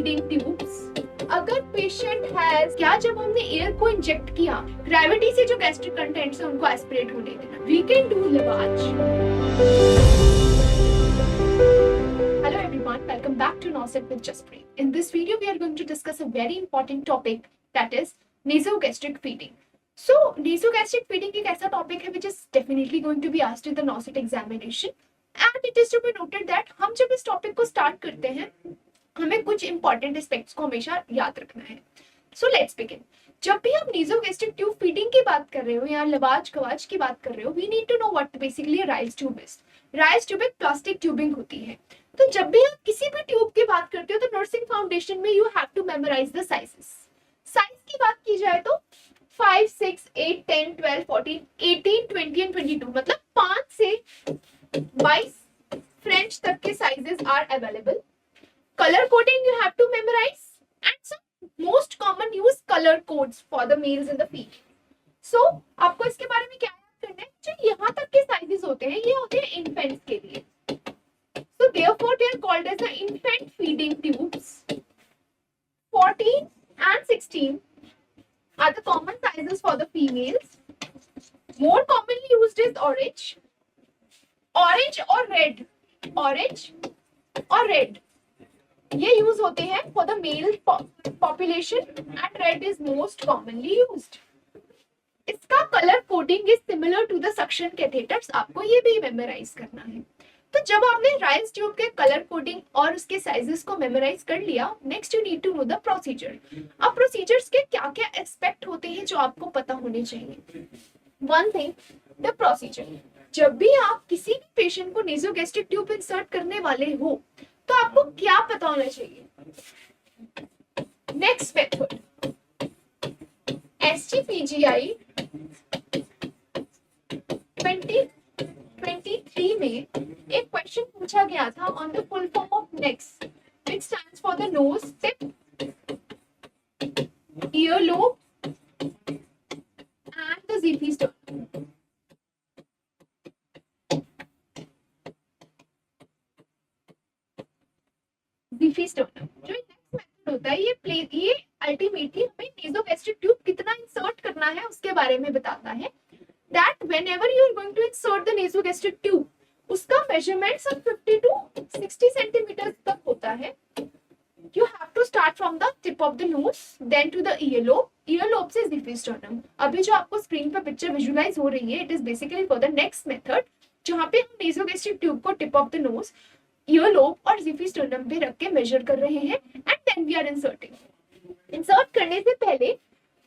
Feeding tubes. अगर patient has, क्या जब हमने एयर को इंजेक्ट किया, ग्रेविटी से जो गैस्ट्रिक कंटेंट्स है उनको एस्पिरेट होने देना, we can do lavage. Hello everyone, welcome back to Nauset with Jaspreet. In this video, we are going to discuss a very important topic, that is nasogastric feeding. So, nasogastric feeding एक ऐसा topic है which is definitely going to be asked in the Nauset examination, and it is to be noted that हम जब इस topic को start करते हैं, हमें कुछ important aspects को हमेशा याद रखना है. So let's begin. जब भी आप nasogastric tube feeding की बात कर रहे हो या लवाज कवाज की बात कर रहे हो, we need to know what basically a Ryle's tube is. Ryle's tube एक प्लास्टिक ट्यूबिंग होती है. तो जब भी आप किसी भी ट्यूब की बात करते हो तो नर्सिंग फाउंडेशन में you have to memorise the sizes. Size की बात की जाए तो 5, 6, 8, 10, 12, 14, 18, 20 एंड 22, मतलब 5 से 22 फ्रेंच तक के sizes are available. Colour coding you have to memorise and some most common use colour codes for the males and the female. So आपको इसके बारे में क्या याद करना है, जो यहाँ तक के साइजेस होते हैं ये होते हैं इन्फेंट्स के लिए. So therefore they are called as the infant feeding tubes. 14 and 16 are the common sizes for the females. More commonly used is orange or red. Orange or red. ये use होते हैं for the male population and red is most commonly used. इसका color coding is similar to the suction catheters. आपको ये भी memorize करना है. तो जब आपने राइल्स ट्यूब के कलर कोडिंग और उसके साइजेस को मेमोराइज कर लिया, next you need to know the procedure. अब प्रोसीजर्स के क्या क्या एस्पेक्ट होते हैं जो आपको पता होने चाहिए. One thing, the procedure. जब भी आप किसी भी पेशेंट को नेसोगैस्ट्रिक ट्यूब इंसर्ट करने वाले हो तो आपको क्या पता होना चाहिए. नेक्स्ट मेथड, SGPGI 2023 में एक क्वेश्चन पूछा गया था on the full form of NEX, which stands for the nose tip, ear lobe and the xiphisternum. Xiphisternum जो नेक्स्ट मेथड होता है, ये अल्टीमेटली हमें नेसोगैस्ट्रिक ट्यूब कितना इंसर्ट करना है उसके बारे में बताता है. That whenever you are going to insert the nasogastric tube, उसका measurement सब 50 to 60 centimeters तक होता है. You have to start from the tip of the nose, then to the earlobe. Earlobe से ज़ीफी स्टर्नम. अभी जो आपको स्क्रीन पर पिक्चर विजुलाइज हो रही है, it is basically for the next method, जहाँ पे हम nasogastric tube को tip of the nose, earlobe और ज़ीफी स्टर्नम पे रख के measure कर रहे हैं, and then we are inserting. Insert करने से पहले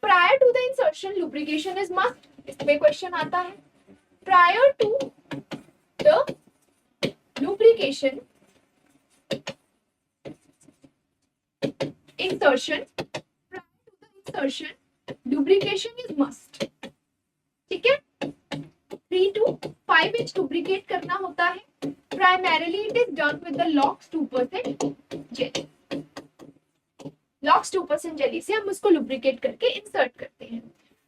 prior to the insertion lubrication is must. इसमें क्वेश्चन आता है, prior to the lubrication insertion, prior to the insertion lubrication is must. ठीक है, 3 to 5 inch lubricate करना होता है. Primarily it is done with the LOX 2% jelly. LOX 2% jelly से हम उसको lubricate करके insert करते हैं.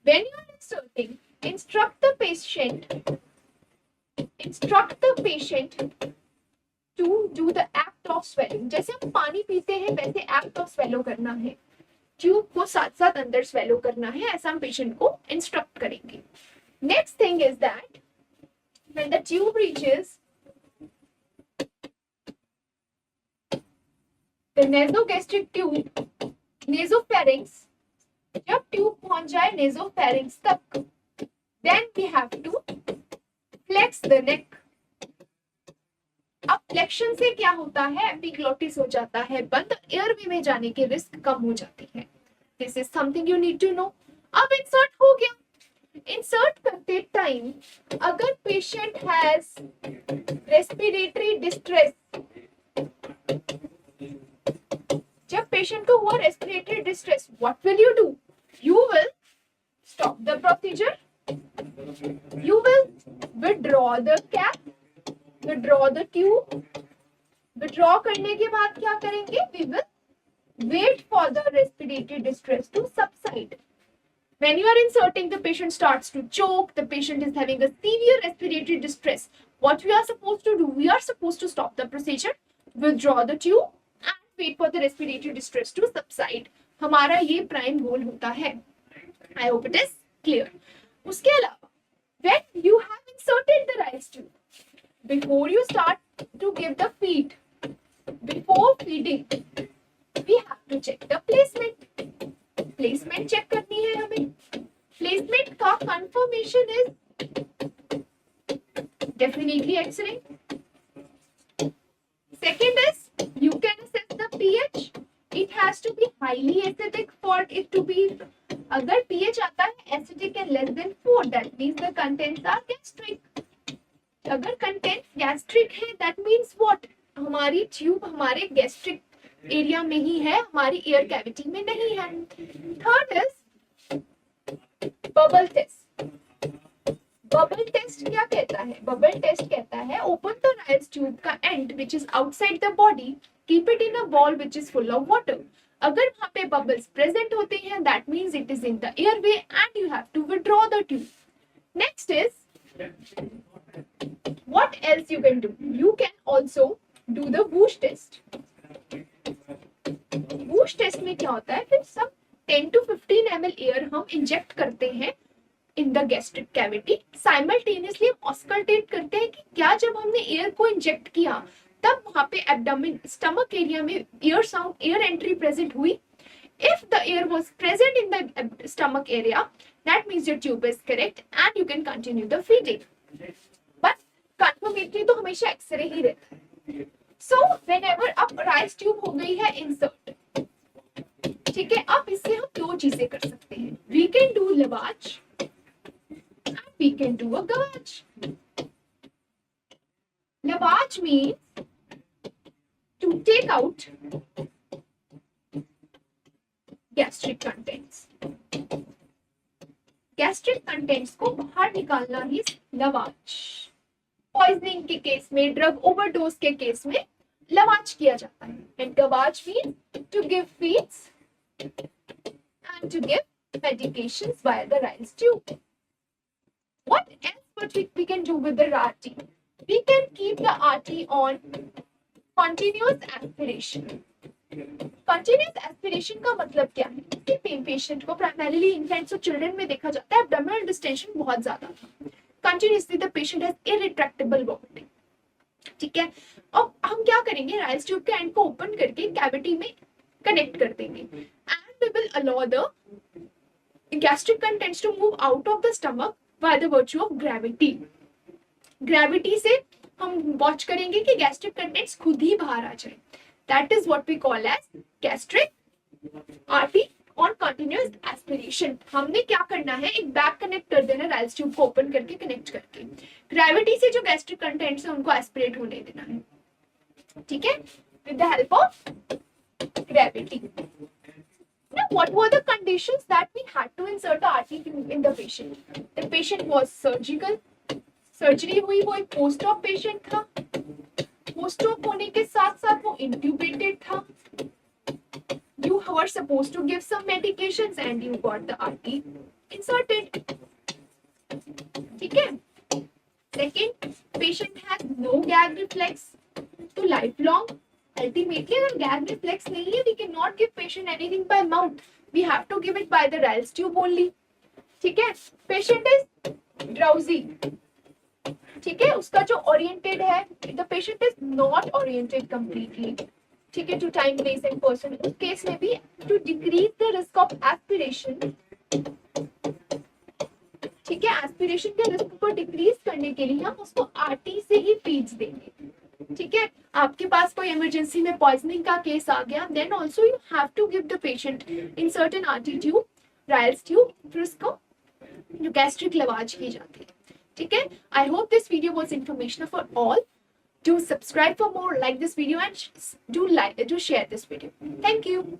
When you are inserting, instruct the patient to do the act of swallowing. जैसे हम पानी पीते हैं वैसे act of swallow करना है, ट्यूब को साथ साथ अंदर स्वेलो करना है, ऐसा हम पेशेंट को इंस्ट्रक्ट करेंगे. Next thing is that when the tube reaches the nasogastric tube, nasopharynx, जब ट्यूब पहुंच जाए नेसोफेरिंक्स तक, then we have to flex the neck. अब फ्लेक्शन से क्या होता है, एपिग्लोटिस हो जाता है बंद, एयरवे में जाने की रिस्क कम हो जाती है. This is something you need to know. अब इंसर्ट हो गया. इंसर्ट करते टाइम अगर पेशेंट हैज रेस्पिरेटरी डिस्ट्रेस, जब पेशेंट को हुआ respiratory distress, what will you do? You will stop the procedure. You will withdraw the cap, withdraw the tube. Withdraw करने के बाद क्या करेंगे? We will wait for the respiratory distress to subside. When you are inserting, the patient starts to choke. The patient is having a severe respiratory distress. What we are supposed to do? We are supposed to stop the procedure, withdraw the tube, and wait for the respiratory distress to subside. हमारा ये prime goal होता है। I hope it is clear. उसके अलावा when you have inserted the Ryle's tube, before you start to give the feed, before feeding we have to check the placement. Placement check करनी है हमें। Placement का confirmation is definitely X-ray. Second is you can assess the pH. It has to be highly acidic for it to be. अगर pH आता है acidic and less than 4, that means the contents are gastric. अगर contents gastric है, that means what? हमारी tube हमारे gastric area में ही है, हमारी एयर कैविटी में नहीं है। Third is bubble test. Bubble test क्या कहता है? बबल टेस्ट कहता है ओपन द राइस ट्यूब का end which is outside the body, keep it in a bowl which is full of water. अगर वहां पे बबल्स प्रेजेंट होते हैं, that means it is in the airway and you have to withdraw the tube. Next is what else you can do? You can also do the Woosh test. Woosh test में क्या होता है? फिर सब 10 to 15 ml air हम inject करते हैं in the gastric cavity. Simultaneously हम ऑस्कल्टेट करते हैं कि क्या जब हमने एयर को इंजेक्ट किया तब वहां पे एब्डोमेन स्टमक एरिया में air sound air entry present हुई। If the air was present in the stomach area, that means your tube is correct and you can continue the feeding. But confirmatory तो हमेशा x ray ही रहता है। So whenever अब Ryle's tube हो गई है insert, ठीक है, अब इससे हम दो चीजें कर सकते हैं। We can do lavage and we can do a gavage. Lavage means to take out gastric contents. Gastric contents को बाहर निकालना ही लवाज। पॉइजनिंग के केस में, ड्रग ओवरडोज के केस में लवाज किया जाता है। And gavage means to give feeds and to give medications via the Ryle's tube. What else we can do with the RT? We can keep the RT on continuous aspiration. Continuous aspiration का मतलब क्या है? कि patient को primarily infants और children में देखा जाता है एब्डोमिनल डिस्टेंशन बहुत ज्यादा था। Continuously the patient has intractable vomiting, ठीक है। अब हम क्या करेंगे? राइस ट्यूब के एंड को ओपन करके कैविटी में कनेक्ट कर देंगे and we will allow the gastric contents to move out of the stomach by the virtue of gravity. Gravity से हम वॉच करेंगे कि गैस्ट्रिक कंटेंट्स खुद ही बाहर आ जाए। That is what we call as gastric RT on continuous aspiration. हमने क्या करना है? एक बैग कनेक्ट कर देना राइस ट्यूब को ओपन करके, कनेक्ट करके ग्रेविटी से जो गैस्ट्रिक कंटेंट्स है उनको एस्पिरेट होने देना है, ठीक है, with the help of gravity. Now, what were the conditions that we had to insert a RT in the patient? The patient was surgical. Surgery हुई, वो एक पोस्ट ऑप पेशेंट था। पोस्ट ऑप होने के साथ साथ वो इंट्यूबेटेड था। You were supposed to give some medications and you got the RT inserted. ठीक है। Second, patient has no gag reflex. तो lifelong ultimately अगर gag reflex नहीं है, we cannot give patient anything by mouth. We have to give it by the Ryle's tube only. ठीक है। Patient is drowsy. ठीक है, उसका जो ओरिएंटेड है, the patient is not oriented completely, ठीक है, to time place and person. उस केस में भी to decrease the risk of aspiration, ठीक है, एस्पिरेशन के रिस्क को डिक्रीज करने के लिए हम उसको आरटी से ही फीड्स देंगे, ठीक है। आपके पास कोई इमरजेंसी में पॉइजनिंग का केस आ गया, then also you have to give the patient in certain RT tube, Ryle's tube, फिर उसको जो गैस्ट्रिक लवाज की जाती है, ठीक है। I hope this video was informational for all. Do subscribe for more, like this video and do share this video. Thank you.